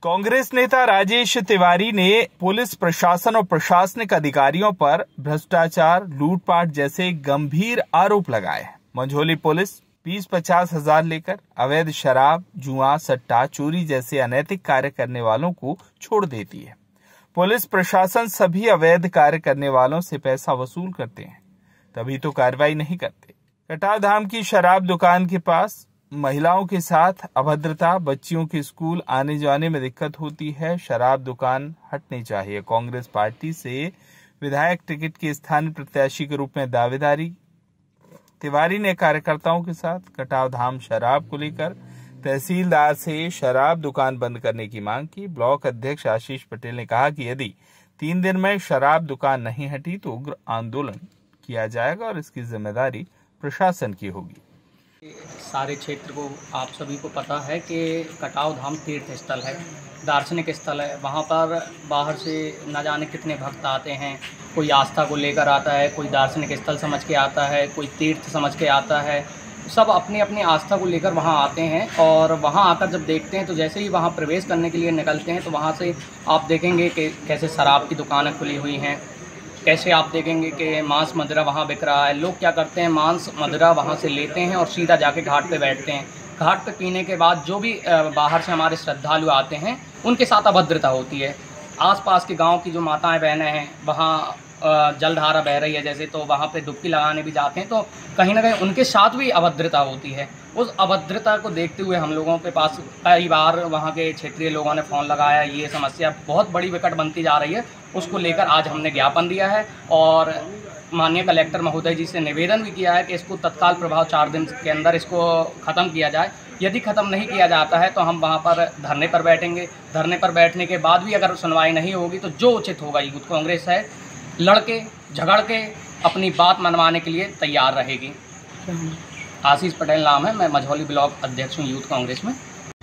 कांग्रेस नेता राजेश तिवारी ने पुलिस प्रशासन और प्रशासनिक अधिकारियों पर भ्रष्टाचार, लूटपाट जैसे गंभीर आरोप लगाए। मंझौली पुलिस 20-50 हजार लेकर अवैध शराब, जुआ, सट्टा, चोरी जैसे अनैतिक कार्य करने वालों को छोड़ देती है। पुलिस प्रशासन सभी अवैध कार्य करने वालों से पैसा वसूल करते हैं, तभी तो कार्रवाई नहीं करते। कटाव धाम की शराब दुकान के पास महिलाओं के साथ अभद्रता, बच्चियों के स्कूल आने जाने में दिक्कत होती है। शराब दुकान हटनी चाहिए। कांग्रेस पार्टी से विधायक टिकट के स्थानीय प्रत्याशी के रूप में दावेदारी। तिवारी ने कार्यकर्ताओं के साथ कटाव धाम शराब को लेकर तहसीलदार से शराब दुकान बंद करने की मांग की। ब्लॉक अध्यक्ष आशीष पटेल ने कहा कि यदि 3 दिन में शराब दुकान नहीं हटी तो उग्र आंदोलन किया जाएगा और इसकी जिम्मेदारी प्रशासन की होगी। सारे क्षेत्र को आप सभी को पता है कि कटाव धाम तीर्थ स्थल है, दार्शनिक स्थल है। वहाँ पर बाहर से न जाने कितने भक्त आते हैं। कोई आस्था को लेकर आता है, कोई दार्शनिक स्थल समझ के आता है, कोई तीर्थ समझ के आता है। सब अपनी अपनी आस्था को लेकर वहाँ आते हैं और वहाँ आकर जब देखते हैं तो जैसे ही वहाँ प्रवेश करने के लिए निकलते हैं तो वहाँ से आप देखेंगे कि कैसे शराब की दुकानें खुली हुई हैं, कैसे आप देखेंगे कि मांस मदिरा वहाँ बिक रहा है। लोग क्या करते हैं, मांस मदिरा वहाँ से लेते हैं और सीधा जाके घाट पे बैठते हैं। घाट पे पीने के बाद जो भी बाहर से हमारे श्रद्धालु आते हैं उनके साथ अभद्रता होती है। आसपास के गांव की जो माताएं बहनें हैं वहाँ जलधारा बह रही है जैसे, तो वहाँ पे डुबकी लगाने भी जाते हैं तो कहीं ना कहीं उनके साथ भी अभद्रता होती है। उस अभद्रता को देखते हुए हम लोगों के पास कई बार वहाँ के क्षेत्रीय लोगों ने फ़ोन लगाया। ये समस्या बहुत बड़ी विकट बनती जा रही है, उसको लेकर आज हमने ज्ञापन दिया है और माननीय कलेक्टर महोदय जी से निवेदन भी किया है कि इसको तत्काल प्रभाव 4 दिन के अंदर इसको ख़त्म किया जाए। यदि ख़त्म नहीं किया जाता है तो हम वहाँ पर धरने पर बैठेंगे। धरने पर बैठने के बाद भी अगर सुनवाई नहीं होगी तो जो उचित होगा यूथ कांग्रेस है लड़के झगड़ के अपनी बात मनवाने के लिए तैयार रहेगी। आशीष पटेल नाम है, मैं मंझौली ब्लॉक अध्यक्ष हूँ यूथ कांग्रेस में।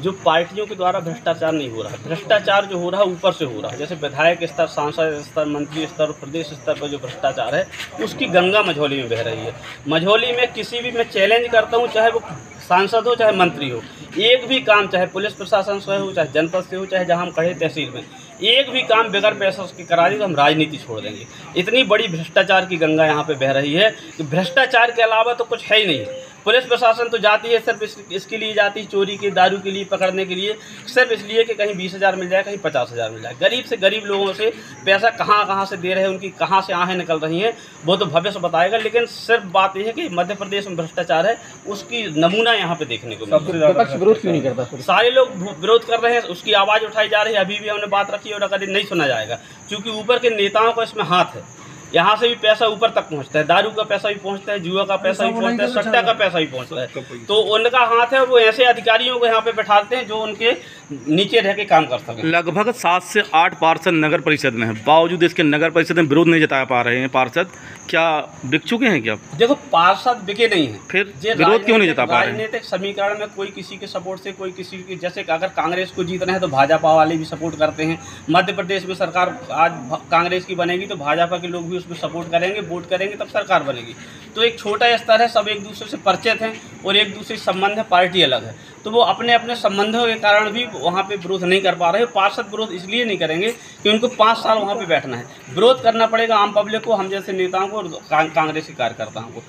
जो पार्टियों के द्वारा भ्रष्टाचार नहीं हो रहा है, भ्रष्टाचार जो हो रहा है ऊपर से हो रहा है। जैसे विधायक स्तर, सांसद स्तर, मंत्री स्तर, प्रदेश स्तर पर जो भ्रष्टाचार है उसकी गंगा मंझौली में बह रही है। मंझौली में किसी भी मैं चैलेंज करता हूँ, चाहे वो सांसद हो चाहे मंत्री हो, एक भी काम चाहे पुलिस प्रशासन से हो, चाहे जनपद से हो, चाहे जहाँ हम खड़े तहसील में, एक भी काम बगैर पैसा के करा दी तो हम राजनीति छोड़ देंगे। इतनी बड़ी भ्रष्टाचार की गंगा यहाँ पे बह रही है कि भ्रष्टाचार के अलावा तो कुछ है ही नहीं। पुलिस प्रशासन तो जाती है सिर्फ इसके लिए जाती है, चोरी के, दारू के लिए पकड़ने के लिए, सिर्फ इसलिए कि कहीं 20,000 मिल जाए, कहीं 50,000 मिल जाए। गरीब से गरीब लोगों से पैसा कहाँ से दे रहे हैं, उनकी कहाँ से आहें निकल रही हैं, वो तो भविष्य बताएगा। लेकिन सिर्फ बात यह है कि मध्य प्रदेश में भ्रष्टाचार है, उसकी नमूना यहाँ पे देखने को मिलता है। विपक्ष विरोध क्यों नहीं करता? सारे लोग विरोध कर रहे हैं, उसकी आवाज़ उठाई जा रही है। अभी भी हमने बात रखी और अगर नहीं सुना जाएगा, क्योंकि ऊपर के नेताओं का इसमें हाथ है। यहाँ से भी पैसा ऊपर तक पहुँचता है, दारू का पैसा भी पहुँचता है, जुआ का पैसा भी पहुँचता है, सट्टा का पैसा भी पहुँचता है। तो उनका हाथ है और वो ऐसे अधिकारियों को यहाँ पे बैठाते हैं जो उनके नीचे रह के काम कर सकें। लगभग 7 से 8 पार्षद नगर परिषद में हैं, बावजूद इसके नगर परिषद में विरोध नहीं जता पा रहे हैं। पार्षद क्या बिक चुके हैं क्या? देखो, पार्षद बिके नहीं हैं, फिर विरोध क्यों नहीं जता पा रहे हैं? राजनीतिक समीकरण में कोई किसी के सपोर्ट से, कोई किसी के, जैसे अगर कांग्रेस को जीतना है तो भाजपा वाले भी सपोर्ट करते हैं। मध्य प्रदेश में सरकार आज कांग्रेस की बनेगी तो भाजपा के लोग भी उसमें सपोर्ट करेंगे, वोट करेंगे, तब सरकार बनेगी। तो एक छोटा स्तर है, सब एक दूसरे से परिचित हैं और एक दूसरे से संबंध है, पार्टी अलग है, तो वो अपने अपने संबंधों के कारण भी वहाँ पे विरोध नहीं कर पा रहे। पार्षद विरोध इसलिए नहीं करेंगे कि उनको 5 साल वहाँ पे बैठना है। विरोध करना पड़ेगा आम पब्लिक को, हम जैसे नेताओं को और कांग्रेस के कार्यकर्ताओं को।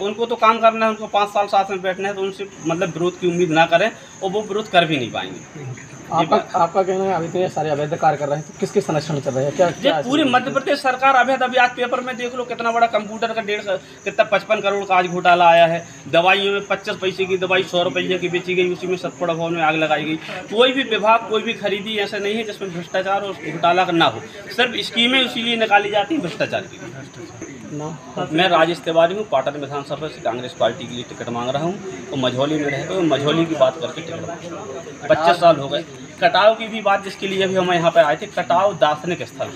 उनको तो काम करना है, उनको 5 साल साथ में बैठना है, तो उनसे मतलब विरोध की उम्मीद ना करें और वो विरोध कर भी नहीं पाएंगे। आपका कहना है अभी तो ये सारे अवैध कार्य कर रहे हैं, तो किसके संरक्षण चल रहे हैं? क्या पूरी मध्य प्रदेश सरकार अवैध? अभी आज पेपर में देख लो कितना बड़ा कंप्यूटर का 55 करोड़ का आज घोटाला आया है। दवाइयों में 25 पैसे की दवाई 100 रुपये की बेची गई, उसी में सतपुड़ा भवन में आग लगाई गई। कोई भी विभाग, कोई भी खरीदी ऐसा नहीं है जिसमें भ्रष्टाचार और घोटाला ना हो। सिर्फ स्कीमें इसीलिए निकाली जाती हैं भ्रष्टाचार की। मैं राजेश तिवारी हूँ, पाटन विधानसभा से कांग्रेस पार्टी के लिए टिकट मांग रहा हूँ और मंझौली में रहकर तो मंझौली की बात करके टिकट मांग 25 साल हो गए। कटाव की भी बात जिसके लिए भी हम यहाँ पर आए थे, कटाव दार्शनिक स्थल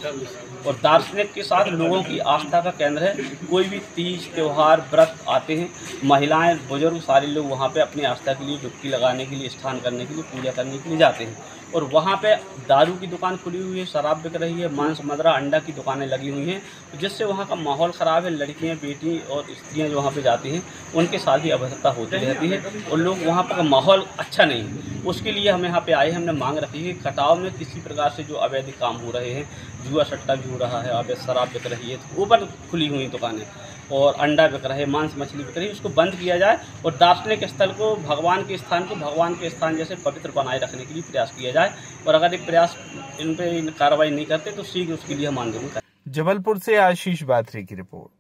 और दार्शनिक के साथ लोगों की आस्था का केंद्र है। कोई भी तीज त्यौहार व्रत आते हैं, महिलाएं बुजुर्ग सारे लोग वहाँ पे अपनी आस्था के लिए डुबकी लगाने के लिए, स्नान करने के लिए, पूजा करने के लिए जाते हैं। और वहाँ पे दारू की दुकान खुली हुई है, शराब बिक रही है, मांस मदिरा अंडा की दुकानें लगी हुई हैं, जिससे वहाँ का माहौल ख़राब है। लड़कियाँ, बेटी और स्त्रियाँ जो वहाँ पे जाती हैं उनके साथ भी अभद्रता होती रहती है और लोग वहाँ पर माहौल अच्छा नहीं है। उसके लिए हम यहाँ पे आए हैं। हमने मांग रखी है कि कटाव में किसी प्रकार से जो अवैध काम हो रहे हैं, जुआ सट्टा भी हो रहा है, अवैध शराब बिक रही है, ऊपर खुली हुई दुकानें और अंडा बिक रहा है, मांस मछली बिक रही है, उसको बंद किया जाए और दार्शनिक स्थल को, भगवान के स्थान को भगवान के स्थान जैसे पवित्र बनाए रखने के लिए प्रयास किया जाए। और अगर ये प्रयास इन पर कार्रवाई नहीं करते तो शीघ्र उसके लिए हम आंदोलन करें। जबलपुर से आशीष बात्री की रिपोर्ट।